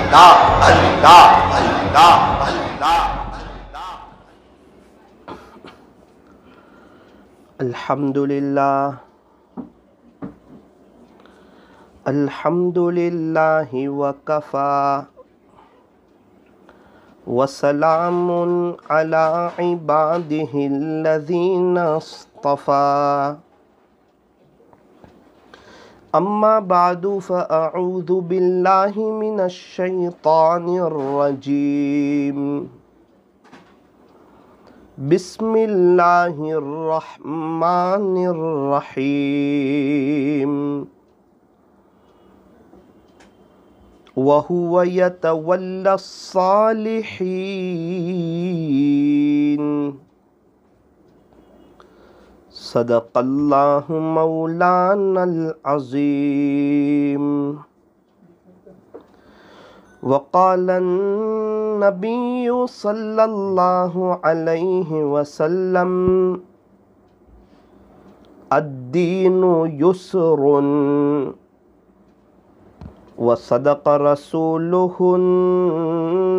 अल्लाह अल्लाह अल्लाह अल्लाह। अल्हम्दुलिल्लाह अल्हम्दुलिल्लाहि वकफ़ा वसलामुन अला इबादिहिल्लज़ीना इस्तफ़ा। अम्मा बादु फ़अऊज़ु बिल्लाहि मिनश शैतानिर रजीम। बिस्मिल्लाहिर रहमानिर रहीम। वहुव यतवल्लस सालिहीन। सदक़ल्लाहु मौलानल अज़ीम। वक़ालन नबिय्यु सल्लल्लाहु अलैहि वसल्लम अद्दीनु युस्रुन वसदक़ रसूलुहुन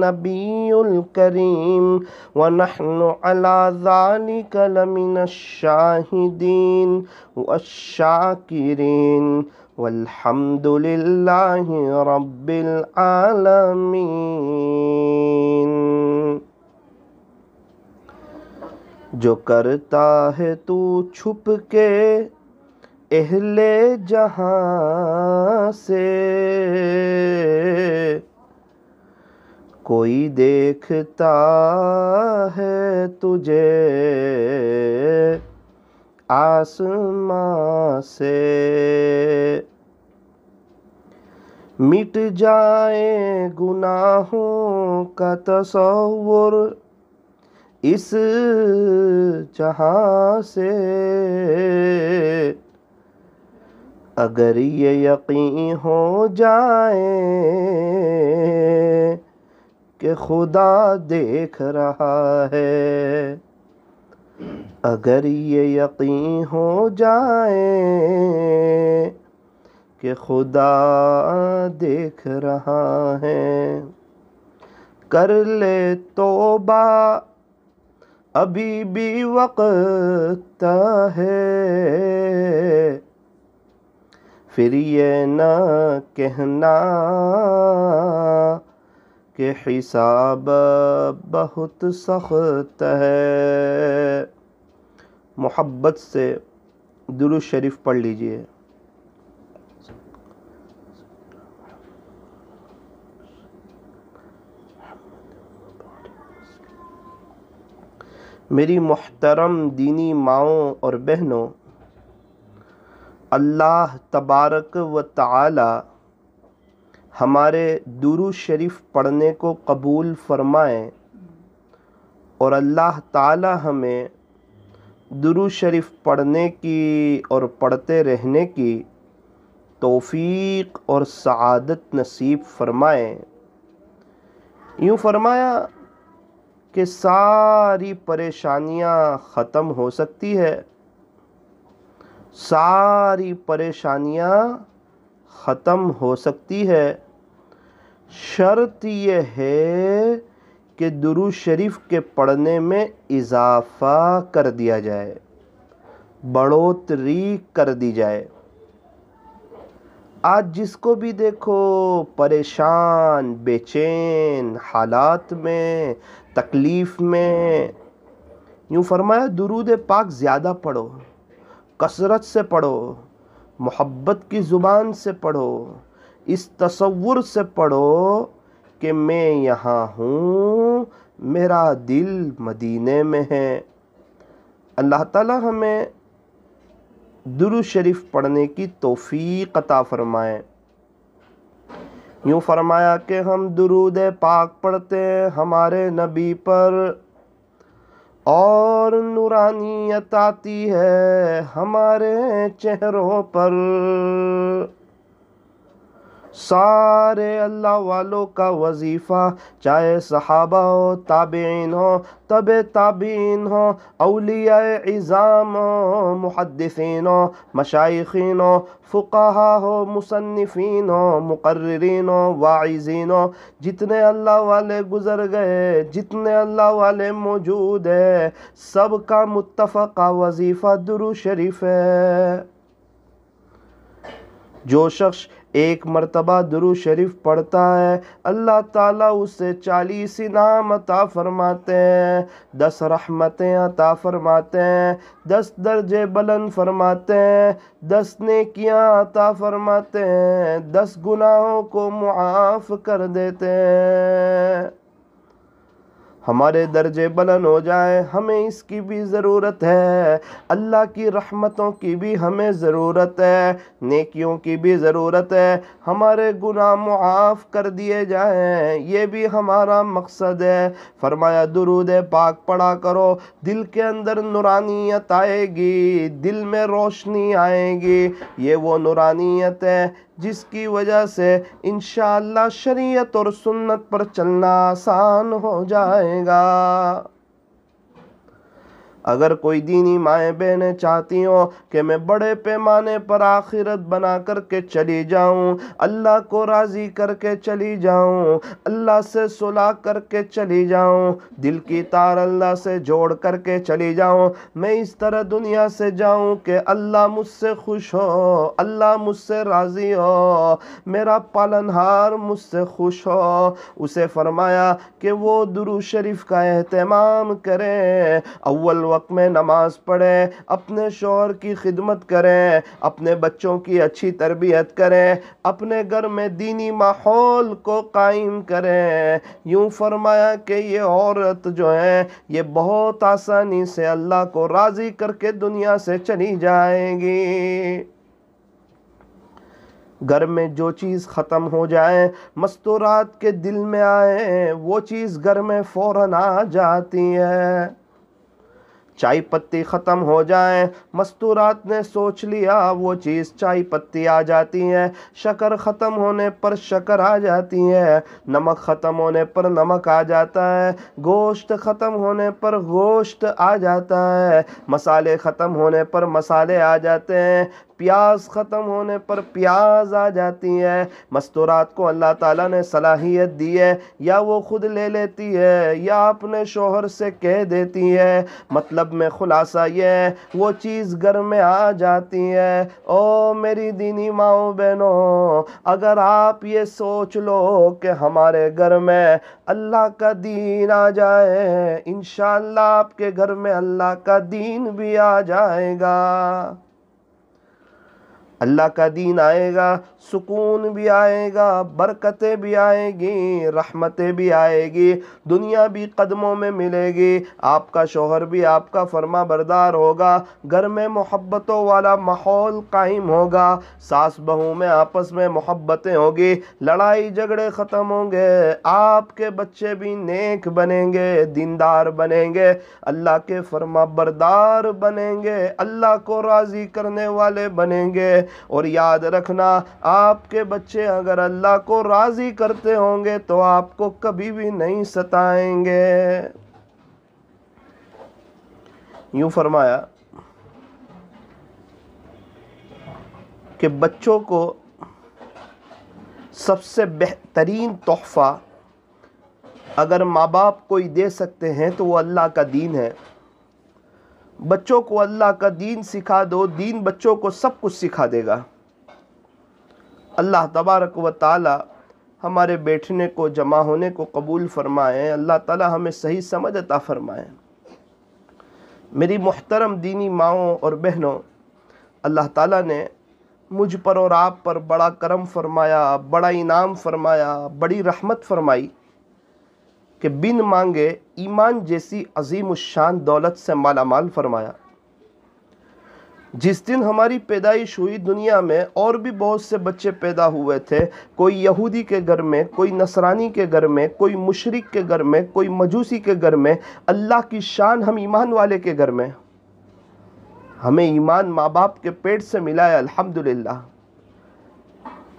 नबियुल करीम वनहनु अला ज़ालिका लमिनश शाहिदीन वश्शाकिरीन वल्हम्दुलिल्लाहि रब्बिल आलमीन। जो करता है तू छुप के अहले जहां से, कोई देखता है तुझे आसमां से। मिट जाए गुनाहों का तसव्वुर इस जहां से, अगर ये यकीन हो जाए कि खुदा देख रहा है, अगर ये यकीन हो जाए कि खुदा देख रहा है, कर ले तौबा अभी भी वक्त है, फिर ये न कहना कि हिसाब बहुत सख्त है। मोहब्बत से दुरूद शरीफ पढ़ लीजिए। मेरी मोहतरम दीनी माओं और बहनों, अल्लाह तबारक व तआला हमारे दुरूद शरीफ पढ़ने को कबूल फरमाए और अल्लाह ताला हमें दुरूद शरीफ पढ़ने की और पढ़ते रहने की तौफीक और सआदत नसीब फरमाए। यूँ फरमाया कि सारी परेशानियाँ ख़त्म हो सकती है, सारी परेशानियाँ ख़त्म हो सकती है, शर्त यह है कि दुरूद शरीफ के पढ़ने में इजाफ़ा कर दिया जाए, बढ़ोतरी कर दी जाए। आज जिसको भी देखो परेशान, बेचैन हालात में, तकलीफ़ में, यूँ फरमाया दुरूद पाक ज़्यादा पढ़ो, कसरत से पढ़ो, मोहब्बत की ज़ुबान से पढ़ो, इस तसव्वुर से पढ़ो कि मैं यहाँ हूँ, मेरा दिल मदीने में है। अल्लाह ताला हमें दुरूद शरीफ पढ़ने की तौफीक अता फरमाए। यूँ फरमाया कि हम दुरूद पाक पढ़ते हैं हमारे नबी पर और नूरानियत आती है हमारे चेहरों पर। सारे अल्लाह वालों का वजीफ़ा, चाहे सहाबा हो, ताबीन हो, तबे ताबीन हो, औलियाए इज़ाम हो, मुहद्दिसीन हो, मशाइखीन हो, फ़ुक़हा हो, मुसन्निफ़ीन हो, मुक़र्रिरीन हो, वाइज़ीन हो, जितने अल्लाह वाले गुज़र गए, जितने अल्लाह वाले मौजूद है, सबका मुत्तफ़क़ा वजीफ़ा दुरूद शरीफ है। जो शख्स एक मर्तबा दुरूद शरीफ पढ़ता है, अल्लाह ताला उसे 40 इनाम अता फरमाते हैं, 10 रहमतें अता फरमाते हैं, 10 दर्जे बुलंद फरमाते हैं, 10 नेकियां अता फरमाते हैं, 10 गुनाहों को मुआफ़ कर देते हैं। हमारे दर्जे बुलंद हो जाए, हमें इसकी भी ज़रूरत है। अल्लाह की रहमतों की भी हमें ज़रूरत है, नेकियों की भी ज़रूरत है। हमारे गुनाह मुआफ़ कर दिए जाएं, ये भी हमारा मकसद है। फरमाया दुरूद पाक पढ़ा करो, दिल के अंदर नूरानियत आएगी, दिल में रोशनी आएगी। ये वो नूरानियत है जिसकी वजह से इंशाअल्लाह शरीयत और सुन्नत पर चलना आसान हो जाएगा। अगर कोई दीनी माएँ बहनें चाहती हो कि मैं बड़े पैमाने पर आखिरत बना करके चली जाऊं, अल्लाह को राज़ी करके चली जाऊं, अल्लाह से सुलह करके चली जाऊं, दिल की तार अल्लाह से जोड़ करके चली जाऊं, मैं इस तरह दुनिया से जाऊं कि अल्लाह मुझसे खुश हो, अल्लाह मुझसे राज़ी हो, मेरा पालनहार मुझसे खुश हो, उसे फरमाया कि वो दुरूद शरीफ का एहतमाम करें, अव्वल वक्त में नमाज पढ़ें, अपने शौहर की खिदमत करें, अपने बच्चों की अच्छी तरबियत करें, अपने घर में दीनी माहौल को कायम करें। यूँ फरमाया कि ये औरत जो है ये बहुत आसानी से अल्लाह को राज़ी करके दुनिया से चली जाएगी। घर में जो चीज़ ख़त्म हो जाए, मस्तूरात के दिल में आए, वो चीज़ घर में फ़ौरन आ जाती है। चाय पत्ती ख़त्म हो जाए, मस्तूरात ने सोच लिया, वो चीज़ चाय पत्ती आ जाती है। शक्कर ख़त्म होने पर शक्कर आ जाती है, नमक ख़त्म होने पर नमक आ जाता है, गोश्त ख़त्म होने पर गोश्त आ जाता है, मसाले ख़त्म होने पर मसाले आ जाते हैं, प्याज ख़त्म होने पर प्याज आ जाती है। मस्तूरात को अल्लाह ताला ने सलाहियत दी है, या वो खुद ले लेती है या अपने शोहर से कह देती है। मतलब में खुलासा ये है, वो चीज़ घर में आ जाती है। ओ मेरी दीनी माओ बहनों, अगर आप ये सोच लो कि हमारे घर में अल्लाह का दीन आ जाए, इंशाअल्लाह आपके घर में अल्लाह का दीन भी आ जाएगा। अल्लाह का दीन आएगा, सुकून भी आएगा, बरकतें भी आएगी, रहमतें भी आएगी, दुनिया भी कदमों में मिलेगी, आपका शौहर भी आपका फरमा बरदार होगा, घर में मोहब्बतों वाला माहौल कायम होगा, सास बहू में आपस में मोहब्बतें होगी, लड़ाई झगड़े ख़त्म होंगे, आपके बच्चे भी नेक बनेंगे, दीनदार बनेंगे, अल्लाह के फरमा बरदार बनेंगे, अल्लाह को राज़ी करने वाले बनेंगे। और याद रखना, आपके बच्चे अगर अल्लाह को राज़ी करते होंगे तो आपको कभी भी नहीं सताएंगे। यूं फरमाया कि बच्चों को सबसे बेहतरीन तोहफा अगर माँ बाप कोई दे सकते हैं तो वो अल्लाह का दीन है। बच्चों को अल्लाह का दीन सिखा दो, दीन बच्चों को सब कुछ सिखा देगा। अल्लाह तबारक व ताला हमारे बैठने को, जमा होने को कबूल फरमाए। अल्लाह ताला हमें सही समझ अता फरमाए। मेरी मुहतरम दीनी माओं और बहनों, अल्लाह ताला ने मुझ पर और आप पर बड़ा करम फरमाया, बड़ा इनाम फरमाया, बड़ी रहमत फरमाई कि बिन मांगे ईमान जैसी अजीम शान दौलत से मालामाल फरमाया। जिस दिन हमारी पैदाइश हुई दुनिया में और भी बहुत से बच्चे पैदा हुए थे, कोई यहूदी के घर में, कोई नसरानी के घर में, कोई मुशरिक के घर में, कोई मजूसी के घर में। अल्लाह की शान हम ईमान वाले के घर में। हमें ईमान माँ बाप के पेट से मिला है, अल्हम्दुलिल्लाह।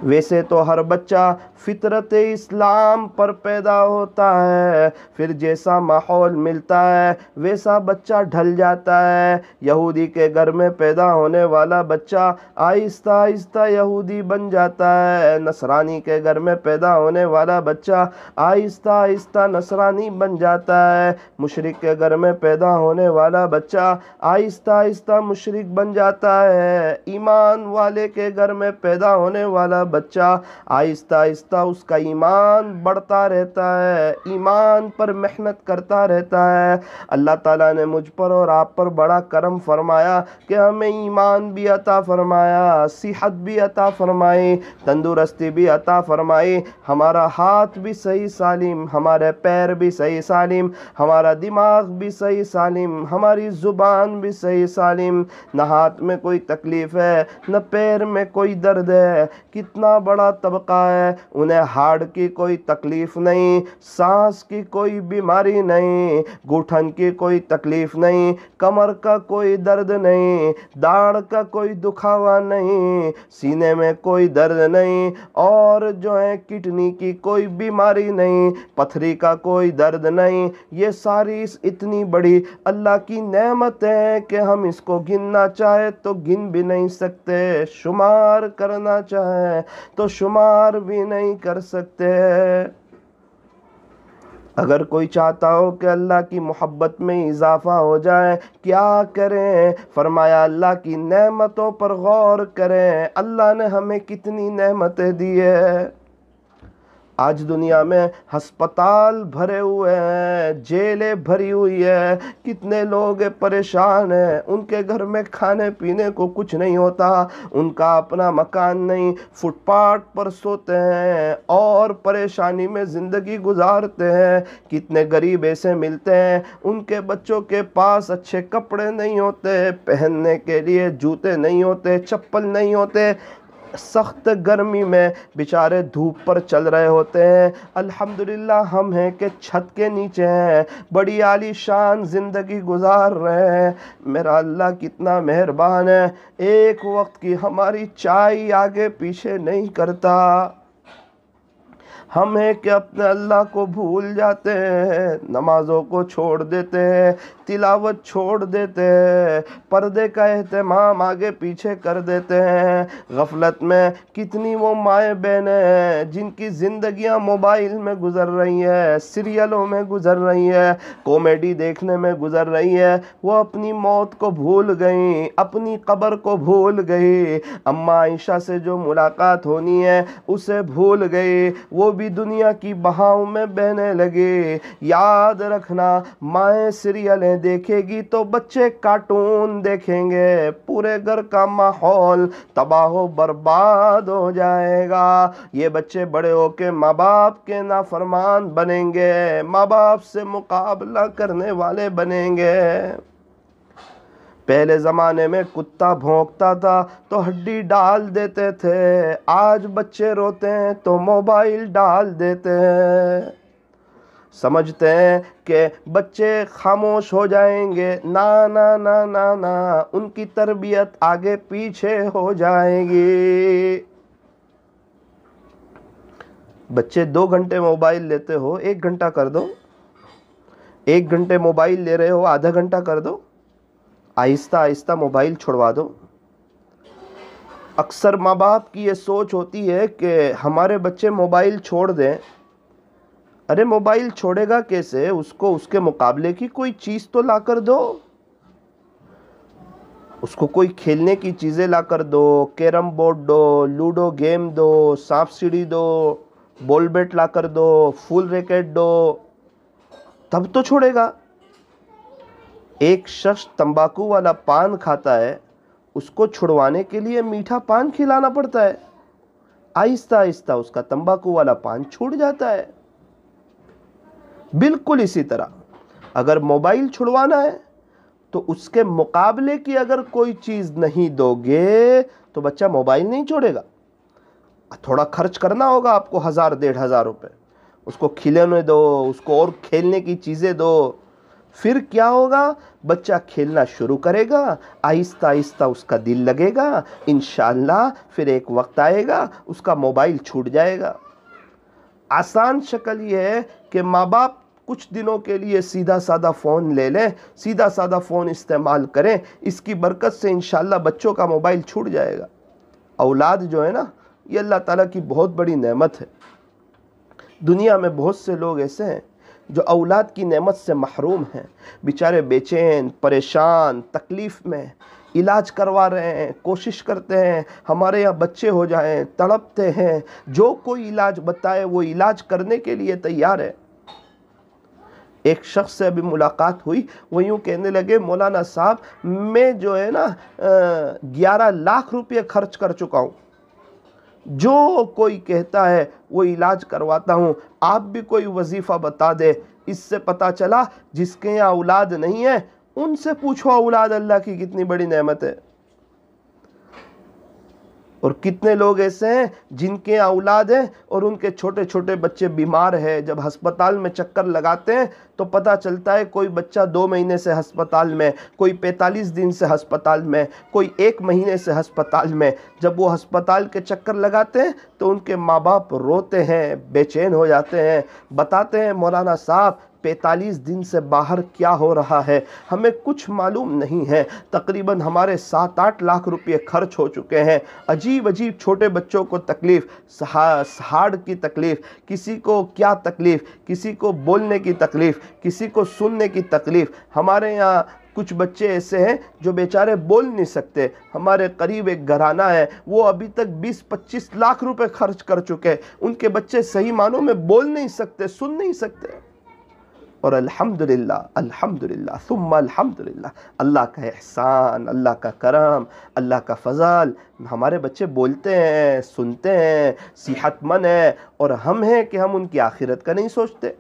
वैसे तो हर बच्चा फितरत इस्लाम पर पैदा होता है, फिर जैसा माहौल मिलता है वैसा बच्चा ढल जाता है। यहूदी के घर में पैदा होने वाला बच्चा आहिस्ता आहिस्ता यहूदी बन जाता है, नसरानी के घर में पैदा होने वाला बच्चा आहिस्ता आहिस्ता नसरानी बन जाता है, मुशरिक के घर में पैदा होने वाला बच्चा आहिस्ता आहिस्ता मुशरिक बन जाता है। ईमान वाले के घर में पैदा होने वाला बच्चा आहिस्ता आहिस्ता उसका ईमान बढ़ता रहता है, ईमान पर मेहनत करता रहता है। अल्लाह ताला ने मुझ पर और आप पर बड़ा करम फरमाया कि हमें ईमान भी अता फरमाया, सेहत भी अता फरमाई, तंदुरुस्ती भी अता फरमाई, हमारा हाथ भी सही सालिम, हमारे पैर भी सही सालिम, हमारा दिमाग भी सही सालिम, हमारी ज़ुबान भी सही सालिम। न हाथ में कोई तकलीफ़ है न पैर में कोई दर्द है। कितना बड़ा तबका है, उन्हें हार्ट की कोई तकलीफ़ नहीं, सांस की कोई बीमारी नहीं, घुटन की कोई तकलीफ़ नहीं, कमर का कोई दर्द नहीं, दाढ़ का कोई दुखावा नहीं, सीने में कोई दर्द नहीं, और जो है किडनी की कोई बीमारी नहीं, पथरी का कोई दर्द नहीं। ये सारी इतनी बड़ी अल्लाह की नेमत है कि हम इसको गिनना चाहे तो गिन भी नहीं सकते, शुमार करना चाहे तो शुमार भी नहीं कर सकते। अगर कोई चाहता हो कि अल्लाह की मोहब्बत में इजाफा हो जाए, क्या करें? फरमाया अल्लाह की नेमतों पर गौर करें। अल्लाह ने हमें कितनी नेमतें दी है। आज दुनिया में अस्पताल भरे हुए हैं, जेलें भरी हुई है, कितने लोग परेशान हैं, उनके घर में खाने पीने को कुछ नहीं होता, उनका अपना मकान नहीं, फुटपाथ पर सोते हैं और परेशानी में ज़िंदगी गुजारते हैं। कितने गरीब ऐसे मिलते हैं उनके बच्चों के पास अच्छे कपड़े नहीं होते, पहनने के लिए जूते नहीं होते, चप्पल नहीं होते, सख्त गर्मी में बेचारे धूप पर चल रहे होते हैं। अल्हम्दुलिल्लाह हम हैं कि छत के नीचे हैं, बड़ी आलीशान ज़िंदगी गुजार रहे हैं। मेरा अल्लाह कितना मेहरबान है, एक वक्त की हमारी चाय आगे पीछे नहीं करता। हम हैं कि अपने अल्लाह को भूल जाते हैं, नमाज़ों को छोड़ देते हैं, तिलावत छोड़ देते हैं, पर्दे का एहतमाम आगे पीछे कर देते हैं। गफलत में कितनी वो माएँ बहनें हैं जिनकी ज़िंदगियां मोबाइल में गुजर रही है, सीरियलों में गुजर रही है, कॉमेडी देखने में गुजर रही है। वो अपनी मौत को भूल गई, अपनी कब्र को भूल गई, अम्मा आयशा से जो मुलाकात होनी है उसे भूल गई, वो भी दुनिया की बहाव में बहने लगे। याद रखना, माएँ सीरियलें देखेगी तो बच्चे कार्टून देखेंगे, पूरे घर का माहौल तबाह बर्बाद हो जाएगा। ये बच्चे बड़े होके माँ बाप के नाफरमान बनेंगे, माँ बाप से मुकाबला करने वाले बनेंगे। पहले ज़माने में कुत्ता भौंकता था तो हड्डी डाल देते थे, आज बच्चे रोते हैं तो मोबाइल डाल देते हैं। समझते हैं कि बच्चे खामोश हो जाएंगे, ना ना ना ना ना, उनकी तरबियत आगे पीछे हो जाएगी। बच्चे 2 घंटे मोबाइल लेते हो, 1 घंटा कर दो। 1 घंटे मोबाइल ले रहे हो, आधा घंटा कर दो, आहिस्ता आहिस्ता मोबाइल छुड़वा दो। अक्सर माँ बाप की ये सोच होती है कि हमारे बच्चे मोबाइल छोड़ दें। अरे मोबाइल छोड़ेगा कैसे? उसको उसके मुकाबले की कोई चीज़ तो ला कर दो, उसको कोई खेलने की चीज़ें ला कर दो, कैरम बोर्ड दो, लूडो गेम दो, सांप सीढ़ी दो, बॉल बैट ला कर दो, फुल रैकेट दो, तब तो छोड़ेगा। एक शख्स तंबाकू वाला पान खाता है, उसको छुड़वाने के लिए मीठा पान खिलाना पड़ता है, आहिस्ता आहिस्ता उसका तंबाकू वाला पान छूट जाता है। बिल्कुल इसी तरह अगर मोबाइल छुड़वाना है तो उसके मुकाबले की अगर कोई चीज़ नहीं दोगे तो बच्चा मोबाइल नहीं छोड़ेगा। थोड़ा खर्च करना होगा आपको, 1000-1500 रुपये, उसको खिलौने दो, उसको और खेलने की चीज़ें दो, फिर क्या होगा? बच्चा खेलना शुरू करेगा, आहिस्ता आहिस्ता उसका दिल लगेगा, इंशाअल्लाह फिर एक वक्त आएगा उसका मोबाइल छूट जाएगा। आसान शक्ल ये है कि माँ बाप कुछ दिनों के लिए सीधा साधा फ़ोन ले लें, सीधा साधा फ़ोन इस्तेमाल करें, इसकी बरकत से इंशाअल्लाह बच्चों का मोबाइल छूट जाएगा। औलाद जो है ना, ये अल्लाह ताला की बहुत बड़ी नेमत है। दुनिया में बहुत से लोग ऐसे हैं जो औलाद की नेमत से महरूम हैं, बेचारे बेचैन, परेशान, तकलीफ़ में, इलाज करवा रहे हैं, कोशिश करते हैं हमारे यहाँ बच्चे हो जाएं, तड़पते हैं, जो कोई इलाज बताए वो इलाज करने के लिए तैयार है। एक शख्स से अभी मुलाकात हुई, वो यूँ कहने लगे, मौलाना साहब मैं जो है ना 11 लाख रुपये खर्च कर चुका हूँ, जो कोई कहता है वो इलाज करवाता हूँ, आप भी कोई वजीफ़ा बता दे। इससे पता चला जिसके यहाँ औलाद नहीं है उनसे पूछो औलाद अल्लाह की कितनी बड़ी नेमत है। और कितने लोग ऐसे हैं जिनके यहाँ औलाद है और उनके छोटे छोटे बच्चे बीमार है, जब अस्पताल में चक्कर लगाते हैं तो पता चलता है कोई बच्चा 2 महीने से अस्पताल में, कोई 45 दिन से अस्पताल में, कोई 1 महीने से अस्पताल में। जब वो अस्पताल के चक्कर लगाते हैं तो उनके माँ बाप रोते हैं, बेचैन हो जाते हैं, बताते हैं मौलाना साहब 45 दिन से बाहर क्या हो रहा है हमें कुछ मालूम नहीं है, तकरीबन हमारे 7-8 लाख रुपए खर्च हो चुके हैं। अजीब अजीब छोटे बच्चों को तकलीफ़, हार्ट की तकलीफ़, किसी को क्या तकलीफ़, किसी को बोलने की तकलीफ़, किसी को सुनने की तकलीफ़। हमारे यहाँ कुछ बच्चे ऐसे हैं जो बेचारे बोल नहीं सकते। हमारे करीब एक घराना है, वो अभी तक 20-25 लाख रुपए खर्च कर चुके हैं, उनके बच्चे सही मानों में बोल नहीं सकते, सुन नहीं सकते। और अल्हम्दुलिल्लाह, अल्हम्दुलिल्लाह सुम्मा अल्हम्दुलिल्लाह, अल्लाह का एहसान, अल्लाह का करम, अल्लाह का फ़ज़ल, हमारे बच्चे बोलते हैं, सुनते हैं, सेहतमंद हैं, और हम हैं कि हम उनकी आखिरत का नहीं सोचते।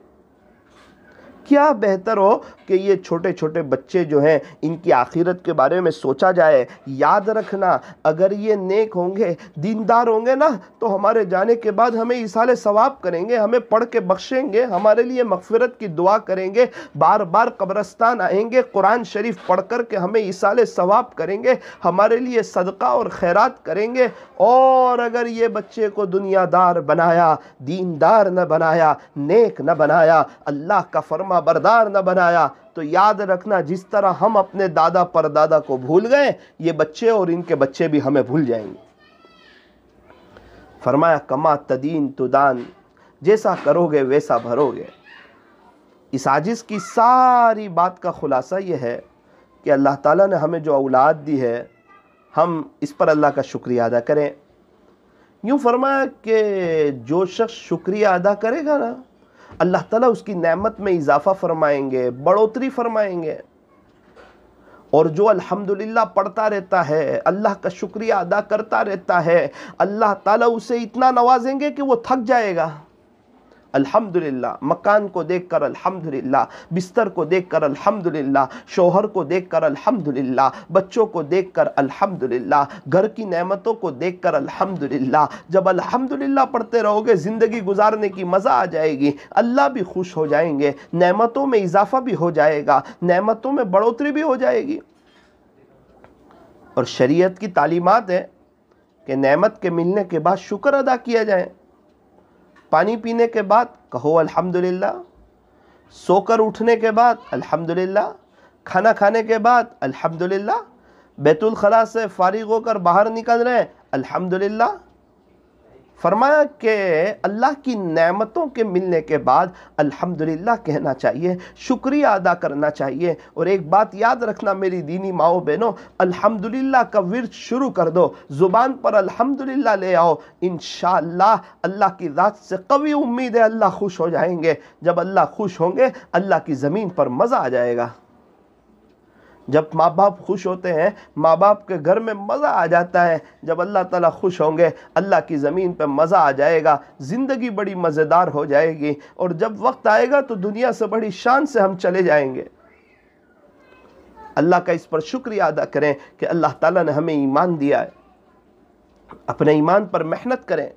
क्या बेहतर हो कि ये छोटे छोटे बच्चे जो हैं इनकी आखिरत के बारे में सोचा जाए। याद रखना, अगर ये नेक होंगे, दीनदार होंगे ना, तो हमारे जाने के बाद हमें इसाले सवाब करेंगे, हमें पढ़ के बख्शेंगे, हमारे लिए मगफिरत की दुआ करेंगे, बार बार कब्रस्तान आएंगे, कुरान शरीफ पढ़ कर के हमें इसाले सवाब करेंगे, हमारे लिए सदका और खैरात करेंगे। और अगर ये बच्चे को दुनियादार बनाया, दीनदार न बनाया, नेक न बनाया, अल्लाह का फरमा बरदार न बनाया, तो याद रखना जिस तरह हम अपने दादा परदादा को भूल गए, ये बच्चे और इनके बच्चे भी हमें भूल जाएंगे। फरमाया कमा तदीन तुदान, जैसा करोगे वैसा भरोगे। इस आजिज़ की सारी बात का खुलासा ये है कि अल्लाह ताला ने हमें जो औलाद दी है, हम इस पर अल्लाह का शुक्रिया अदा करें। यूँ फरमाया कि जो शख्स शुक्रिया अदा करेगा ना, अल्लाह ताला उसकी नेमत में इजाफ़ा फरमाएंगे, बढ़ोतरी फरमाएंगे। और जो अल्हम्दुलिल्लाह पढ़ता रहता है, अल्लाह का शुक्रिया अदा करता रहता है, अल्लाह ताला उसे इतना नवाजेंगे कि वो थक जाएगा। अल्हम्दुलिल्लाह, मकान को देखकर अल्हम्दुलिल्लाह, बिस्तर को देखकर अल्हम्दुलिल्लाह, शौहर को देखकर अल्हम्दुलिल्लाह, बच्चों को देखकर अल्हम्दुलिल्लाह, घर की नेमतों को देखकर अल्हम्दुलिल्लाह। जब अल्हम्दुलिल्लाह पढ़ते रहोगे, ज़िंदगी गुजारने की मज़ा आ जाएगी, अल्लाह भी खुश हो जाएंगे, नेमतों में इजाफ़ा भी हो जाएगा, नेमतों में बढ़ोतरी भी हो जाएगी। और शरीयत की तालीमात है कि नेमत के मिलने के बाद शुक्र अदा किया जाए। पानी पीने के बाद कहो अल्हम्दुलिल्लाह, सोकर उठने के बाद अल्हम्दुलिल्लाह, खाना खाने के बाद अल्हम्दुलिल्लाह, बैतुल खला से फारिग होकर बाहर निकल रहे अल्हम्दुलिल्लाह। फरमाया कि अल्लाह की नेमतों के मिलने के बाद अल्हम्दुलिल्लाह कहना चाहिए, शुक्रिया अदा करना चाहिए। और एक बात याद रखना मेरी दीनी माओ बहनों, अल्हम्दुलिल्लाह का विर्द शुरू कर दो, ज़ुबान पर अल्हम्दुलिल्लाह ले आओ, इंशाअल्लाह अल्लाह की ज़ात से कवी उम्मीद है अल्लाह खुश हो जाएंगे। जब अल्लाह खुश होंगे, अल्लाह की ज़मीन पर मज़ा आ जाएगा। जब माँ बाप खुश होते हैं, माँ बाप के घर में मज़ा आ जाता है। जब अल्लाह ताला खुश होंगे, अल्लाह की ज़मीन पे मज़ा आ जाएगा, ज़िंदगी बड़ी मज़ेदार हो जाएगी। और जब वक्त आएगा तो दुनिया से बड़ी शान से हम चले जाएंगे। अल्लाह का इस पर शुक्रिया अदा करें कि अल्लाह ताला ने हमें ईमान दिया है। अपने ईमान पर मेहनत करें,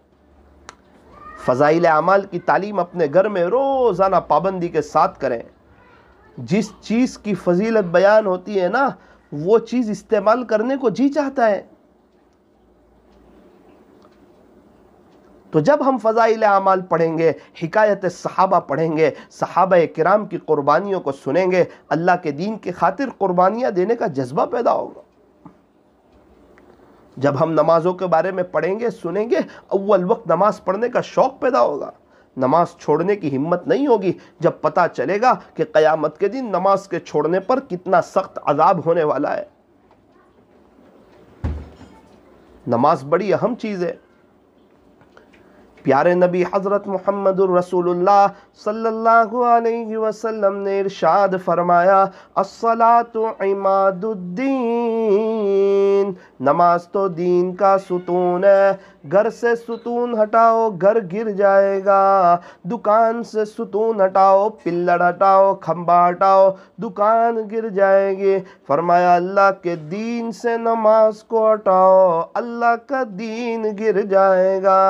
फ़ज़ाइल अमाल की तालीम अपने घर में रोज़ाना पाबंदी के साथ करें। जिस चीज़ की फजीलत बयान होती है ना, वो चीज़ इस्तेमाल करने को जी चाहता है। तो जब हम फ़ज़ाइल आमाल पढ़ेंगे, हिकायत सहाबा पढ़ेंगे, सहाबा किराम की क़ुरबानियों को सुनेंगे, अल्लाह के दीन की खातिर क़ुरबानियाँ देने का जज्बा पैदा होगा। जब हम नमाज़ों के बारे में पढ़ेंगे, सुनेंगे, अव्वल वक्त नमाज पढ़ने का शौक़ पैदा होगा। नमाज छोड़ने की हिम्मत नहीं होगी जब पता चलेगा कि क़यामत के दिन नमाज के छोड़ने पर कितना सख्त अज़ाब होने वाला है। नमाज बड़ी अहम चीज़ है। प्यारे नबी हज़रत मुहम्मदुर रसूलुल्लाह सल्लल्लाहु अलैहि वसल्लम ने इरशाद फरमाया, अस्सलातु इमादुद्दीन, नमाज तो दीन का सुतून है। घर से सुतून हटाओ, घर गिर जाएगा। दुकान से सुतून हटाओ, पिल्लर हटाओ, खंबा हटाओ, दुकान गिर जाएगी। फरमाया अल्लाह के दीन से नमाज को हटाओ, अल्लाह का दीन गिर जाएगा।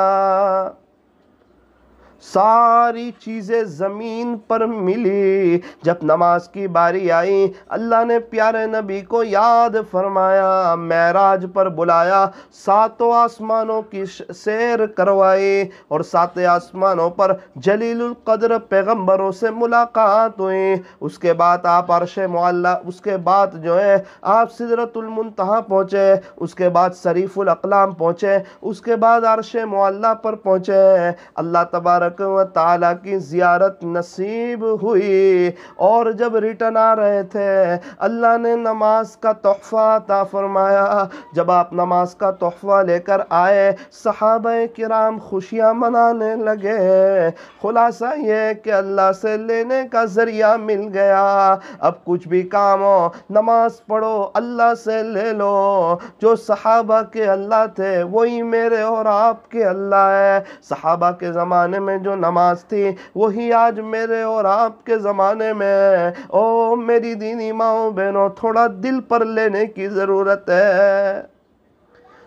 सारी चीज़ें ज़मीन पर मिली, जब नमाज की बारी आई अल्लाह ने प्यारे नबी को याद फरमाया, मेराज पर बुलाया, सातों आसमानों की सैर करवाई और सातों आसमानों पर जलीलुल कद्र पैगंबरों से मुलाकात हुई। उसके बाद आप अर्शे मुअल्ला, उसके बाद जो है आप सिदरतुल मुंतहा पहुँचे, उसके बाद शरीफुल अक़लाम पहुँचे, उसके बाद अर्शे मुअल्ला पर पहुँचे। अल्लाह तबारक व ताला की ज़ियारत नसीब हुई और जब रिटर्न आ रहे थे अल्लाह ने नमाज का तोहफ़ा अता फरमाया। जब आप नमाज का तोहफ़ा लेकर आए, सहाबाए किराम खुशियाँ मनाने लगे। खुलासा ये कि अल्लाह से लेने का ज़रिया मिल गया। अब कुछ भी काम हो, नमाज पढ़ो, अल्लाह से ले लो। जो सहाबा के अल्लाह थे वही मेरे और आपके अल्लाह है। सहाबा के ज़माने में जो नमाज थी वही आज मेरे और आपके ज़माने में। ओ मेरी दीनी माओ बहनों, थोड़ा दिल पर लेने की ज़रूरत है।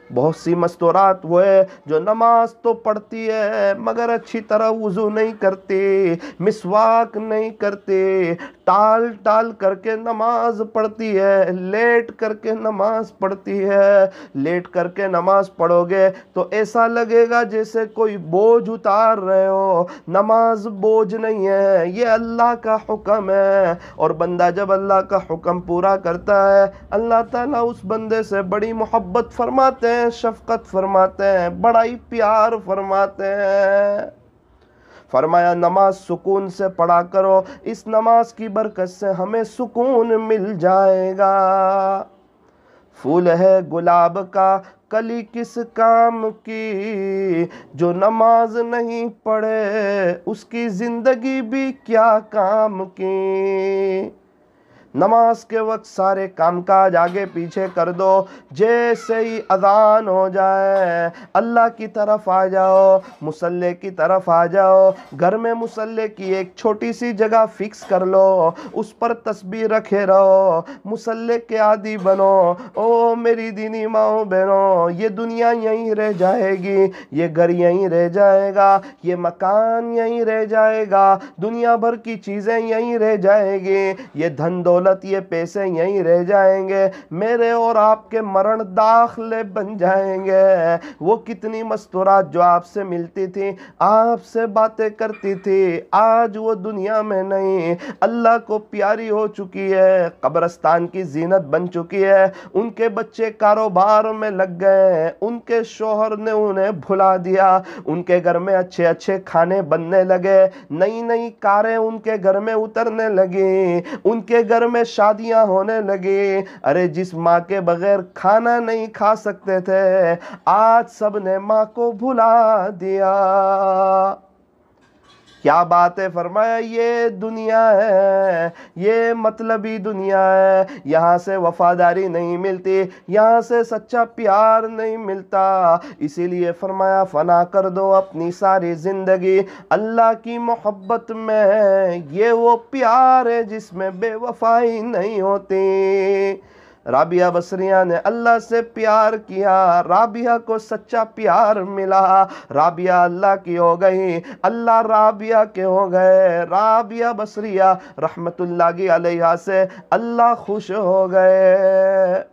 बहुत सी मस्तूरात वो है जो नमाज तो पढ़ती है मगर अच्छी तरह वुज़ू नहीं करती, मिसवाक नहीं करती, टाल टाल करके नमाज पढ़ती है, लेट करके नमाज पढ़ती है। लेट करके नमाज पढ़ोगे तो ऐसा लगेगा जैसे कोई बोझ उतार रहे हो। नमाज बोझ नहीं है, ये अल्लाह का हुक्म है। और बंदा जब अल्लाह का हुक्म पूरा करता है, अल्लाह ताला उस बंदे से बड़ी मोहब्बत फरमाते हैं, शफकत फरमाते हैं, बड़ा ही प्यार फरमाते हैं। फरमाया नमाज सुकून से पढ़ा करो, इस नमाज की बरकत से हमें सुकून मिल जाएगा। फूल है गुलाब का कली किस काम की, जो नमाज नहीं पढ़े उसकी जिंदगी भी क्या काम की। नमाज के वक्त सारे कामकाज आगे पीछे कर दो। जैसे ही अजान हो जाए अल्लाह की तरफ आ जाओ, मुसल्ले की तरफ आ जाओ। घर में मुसल्ले की एक छोटी सी जगह फिक्स कर लो, उस पर तस्बीह रखे रहो, मुसल्ले के आदी बनो। ओ मेरी दीनी माओ बहनों, ये दुनिया यहीं रह जाएगी, ये घर यहीं रह जाएगा, ये मकान यहीं रह जाएगा, दुनिया भर की चीज़ें यहीं रह जाएगी, ये धन दौलत, ये पैसे यहीं रह जाएंगे। मेरे और आपके मरण दाखले बन जाएंगे। वो कितनी मस्तूरात जो आपसे मिलती थी, आपसे बातें करती थी, आज वो दुनिया में नहीं, अल्लाह को प्यारी हो चुकी है, कब्रिस्तान की जीनत बन चुकी है। उनके बच्चे कारोबार में लग गए, उनके शोहर ने उन्हें भुला दिया, उनके घर में अच्छे अच्छे खाने बनने लगे, नई नई कारें उनके घर में उतरने लगी, उनके घर में शादियां होने लगी। अरे जिस माँ के बगैर खाना नहीं खा सकते थे, आज सबने माँ को भुला दिया। क्या बात है, फरमाया ये दुनिया है, ये मतलबी दुनिया है, यहाँ से वफादारी नहीं मिलती, यहाँ से सच्चा प्यार नहीं मिलता। इसीलिए फरमाया फना कर दो अपनी सारी जिंदगी अल्लाह की मोहब्बत में। ये वो प्यार है जिसमें बेवफाई नहीं होती। राबिया बसरिया ने अल्लाह से प्यार किया, राबिया को सच्चा प्यार मिला, राबिया अल्लाह की हो गई, अल्लाह राबिया के हो गए। राबिया बसरिया रहमतुल्लाह अलैहा से अल्लाह खुश हो गए।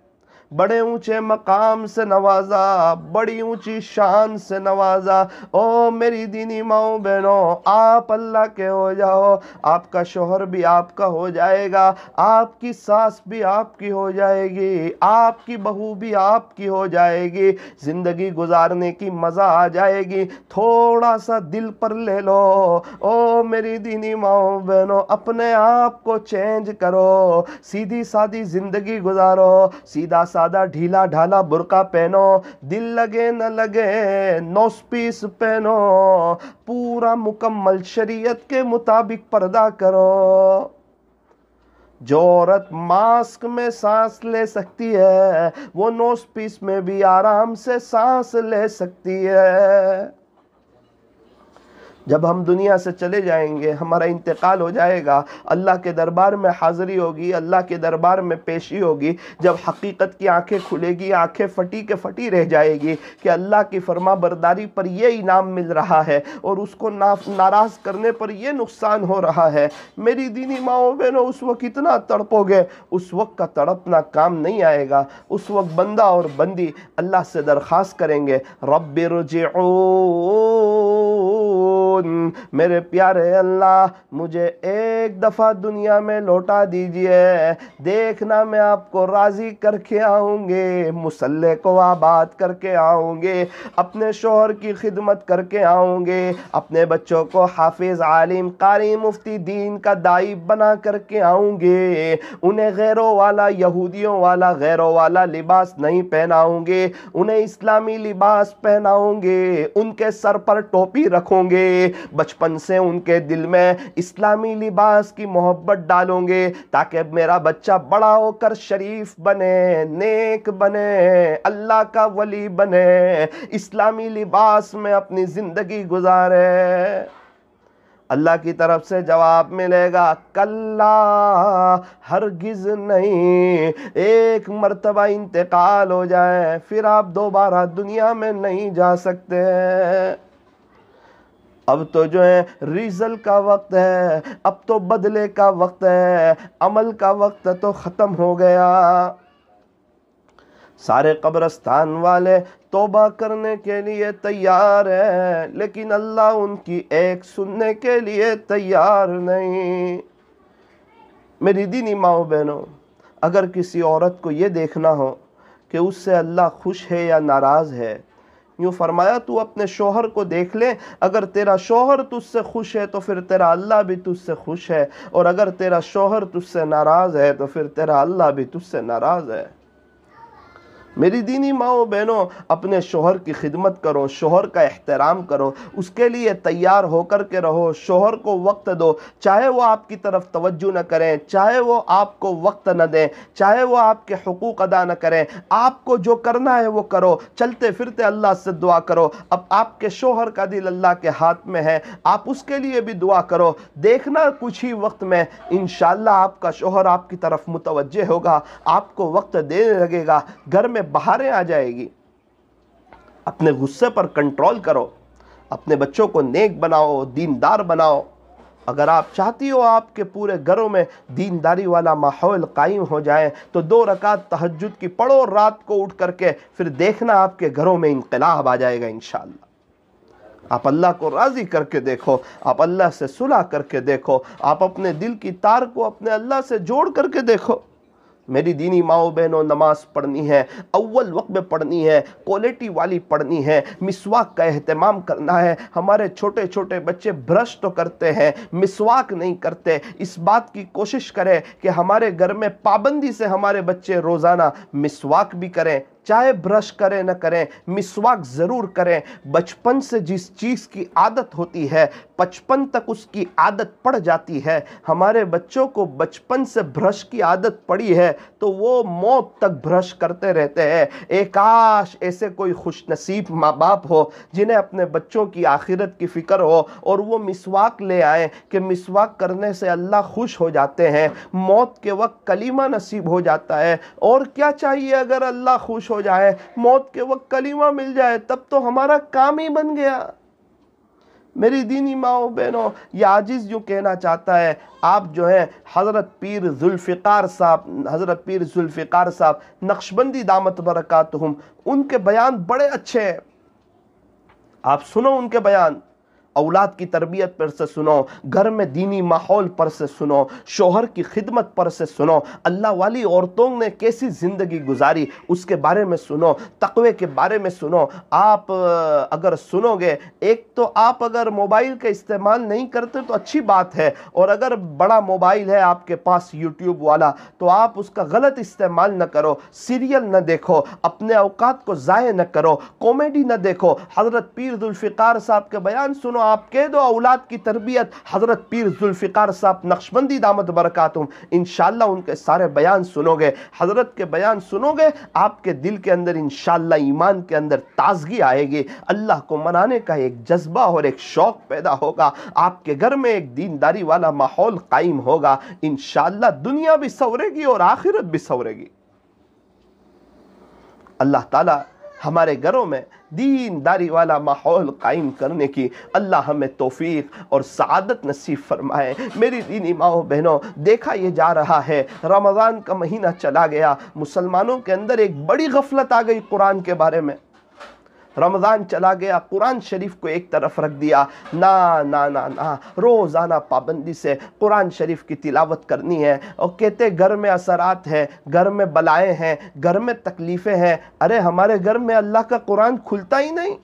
बड़े ऊंचे मकाम से नवाजा, बड़ी ऊंची शान से नवाजा। ओ मेरी दीनी माओ बहनों, आप अल्लाह के हो जाओ, आपका शोहर भी आपका हो जाएगा, आपकी सास भी आपकी हो जाएगी, आपकी बहू भी आपकी हो जाएगी, जिंदगी गुजारने की मजा आ जाएगी। थोड़ा सा दिल पर ले लो। ओ मेरी दीनी माओ बहनों, अपने आप को चेंज करो, सीधी सादी जिंदगी गुजारो, सीधा सादा ढीला ढाला बुर्का पहनो, दिल लगे न लगे नोस पीस पहनो, पूरा मुकम्मल शरीयत के मुताबिक पर्दा करो। जो औरत मास्क में सांस ले सकती है वो नोस पीस में भी आराम से सांस ले सकती है। जब हम दुनिया से चले जाएंगे, हमारा इंतकाल हो जाएगा, अल्लाह के दरबार में हाज़िरी होगी, अल्लाह के दरबार में पेशी होगी। जब हकीकत की आंखें खुलेगी, आंखें फटी के फटी रह जाएगी कि अल्लाह की फरमा बरदारी पर ये इनाम मिल रहा है और उसको नाराज़ करने पर ये नुकसान हो रहा है। मेरी दीनी माओ बहनों, उस वक्त इतना तड़पोगे, उस वक्त का तड़पना काम नहीं आएगा। उस वक्त बंदा और बंदी अल्लाह से दरख्वास्त करेंगे, रब्बिरजिऊन, मेरे प्यारे अल्लाह मुझे एक दफा दुनिया में लौटा दीजिए, देखना मैं आपको राजी करके आऊंगे, मुसल्ले को आबाद करके आऊंगे, अपने शोहर की खिदमत करके आऊंगे, अपने बच्चों को हाफिज आलिम कारी मुफ्ती दीन का दाई बना करके आऊंगे, उन्हें गैरों वाला यहूदियों वाला गैरों वाला लिबास नहीं पहनाऊंगे, उन्हें इस्लामी लिबास पहनाऊंगे, उनके सर पर टोपी रखूंगे, बचपन से उनके दिल में इस्लामी लिबास की मोहब्बत डालूंगे ताकि मेरा बच्चा बड़ा होकर शरीफ बने, नेक बने, अल्लाह का वली बने, इस्लामी लिबास में अपनी जिंदगी गुजारे। अल्लाह की तरफ से जवाब मिलेगा, कल्ला हरगिज नहीं, एक मर्तबा इंतकाल हो जाए फिर आप दोबारा दुनिया में नहीं जा सकते। अब तो जो है रिजल्ट का वक्त है, अब तो बदले का वक्त है, अमल का वक्त तो ख़त्म हो गया। सारे कब्रस्तान वाले तौबा करने के लिए तैयार है, लेकिन अल्लाह उनकी एक सुनने के लिए तैयार नहीं। मेरी दीनी माओ बहनों, अगर किसी औरत को ये देखना हो कि उससे अल्लाह खुश है या नाराज़ है, यूँ फरमाया तू अपने शोहर को देख ले, अगर तेरा शोहर तुझसे खुश है तो फिर तेरा अल्लाह भी तुझसे खुश है, और अगर तेरा शोहर तुझसे नाराज़ है तो फिर तेरा अल्लाह भी तुझसे नाराज़ है। मेरी दीनी माओ बहनों, अपने शोहर की खिदमत करो, शोहर का एहतराम करो, उसके लिए तैयार होकर के रहो, शोहर को वक्त दो, चाहे वो आपकी तरफ तवज्जो न करें, चाहे वो आपको वक्त न दें, चाहे वो आपके हुकूक अदा न करें, आपको जो करना है वो करो, चलते फिरते अल्लाह से दुआ करो। अब आपके शोहर का दिल अल्लाह के हाथ में है, आप उसके लिए भी दुआ करो, देखना कुछ ही वक्त में इंशाअल्लाह आपका शोहर आपकी तरफ मुतवज्जे होगा, आपको वक्त देने लगेगा, घर में बहारें आ जाएगी। अपने गुस्से पर कंट्रोल करो, अपने बच्चों को नेक बनाओ, दीनदार बनाओ। अगर आप चाहती हो आपके पूरे घरों में दीनदारी वाला माहौल कायम हो जाए तो 2 रकात तहज्जुद की पढ़ो रात को उठ करके, फिर देखना आपके घरों में इनकलाब आ जाएगा इंशाअल्लाह। आप अल्लाह को राज़ी करके देखो, आप अल्लाह से सुलह करके देखो, आप अपने दिल की तार को अपने अल्लाह से जोड़ करके देखो। मेरी दीनी माओ बहनों, नमाज पढ़नी है, अव्वल वक्त में पढ़नी है, क्वालिटी वाली पढ़नी है, मिसवाक का एहतमाम करना है। हमारे छोटे छोटे बच्चे ब्रश तो करते हैं, मिसवाक नहीं करते। इस बात की कोशिश करें कि हमारे घर में पाबंदी से हमारे बच्चे रोज़ाना मिसवाक भी करें, चाहे ब्रश करें न करें, मिसवाक ज़रूर करें। बचपन से जिस चीज़ की आदत होती है, बचपन तक उसकी आदत पड़ जाती है। हमारे बच्चों को बचपन से ब्रश की आदत पड़ी है तो वो मौत तक ब्रश करते रहते हैं। काश ऐसे कोई खुशनसीब माँ बाप हो जिन्हें अपने बच्चों की आखिरत की फ़िक्र हो और वो मिसवाक ले आए कि मिसवाक करने से अल्लाह खुश हो जाते हैं, मौत के वक्त कलीमा नसीब हो जाता है। और क्या चाहिए अगर अल्लाह खुश हो जाए, मौत के वक्त कलीमा मिल जाए, तब तो हमारा काम ही बन गया। मेरी दीनी माओ बहनों, यह आजिज़ यूँ कहना चाहता है, आप जो है हज़रत पीर जुल्फ़िकार साहब नक्शबंदी दामत बरकातुहुम, उनके बयान बड़े अच्छे हैं। आप सुनो उनके बयान। औलाद की तरबियत पर से सुनो, घर में दीनी माहौल पर से सुनो, शोहर की खिदमत पर से सुनो, अल्लाह वाली औरतों ने कैसी ज़िंदगी गुजारी उसके बारे में सुनो, तक़वे के बारे में सुनो। आप अगर सुनोगे, एक तो आप अगर मोबाइल का इस्तेमाल नहीं करते तो अच्छी बात है, और अगर बड़ा मोबाइल है आपके पास यूट्यूब वाला तो आप उसका गलत इस्तेमाल न करो, सीरियल न देखो, अपने औकात को ज़ाय न करो, कॉमेडी न देखो। हज़रत पीर जुल्फ़िकार साहब के बयान सुनो, आप कह दो औलाद की तरबियत हज़रत पीर जुल्फ़िकार साहब नक्शबंदी दामत बरकातुहुम, इंशाअल्लाह उनके सारे बयान सुनोगे, हज़रत के बयान सुनोगे, आपके दिल के अंदर इंशाअल्लाह ईमान के अंदर ताजगी आएगी, अल्लाह को मनाने का एक जज्बा और एक शौक़ पैदा होगा, आपके घर में एक दीनदारी वाला माहौल कायम होगा। इंशाअल्लाह दुनिया भी संवरेगी और आखिरत भी संवरेगी। अल्लाह ताला हमारे घरों में दीनदारी वाला माहौल कायम करने की अल्लाह हमें तौफीक और सआदत नसीब फरमाए। मेरी दीनी माओ बहनों, देखा ये जा रहा है, रमज़ान का महीना चला गया, मुसलमानों के अंदर एक बड़ी गफलत आ गई कुरान के बारे में। रमज़ान चला गया, कुरान शरीफ को एक तरफ रख दिया, ना ना ना ना, रोज़ाना पाबंदी से कुरान शरीफ की तिलावत करनी है। और कहते घर में असरात है, घर में बलाएँ हैं, घर में तकलीफ़ें हैं। अरे हमारे घर में अल्लाह का कुरान खुलता ही नहीं।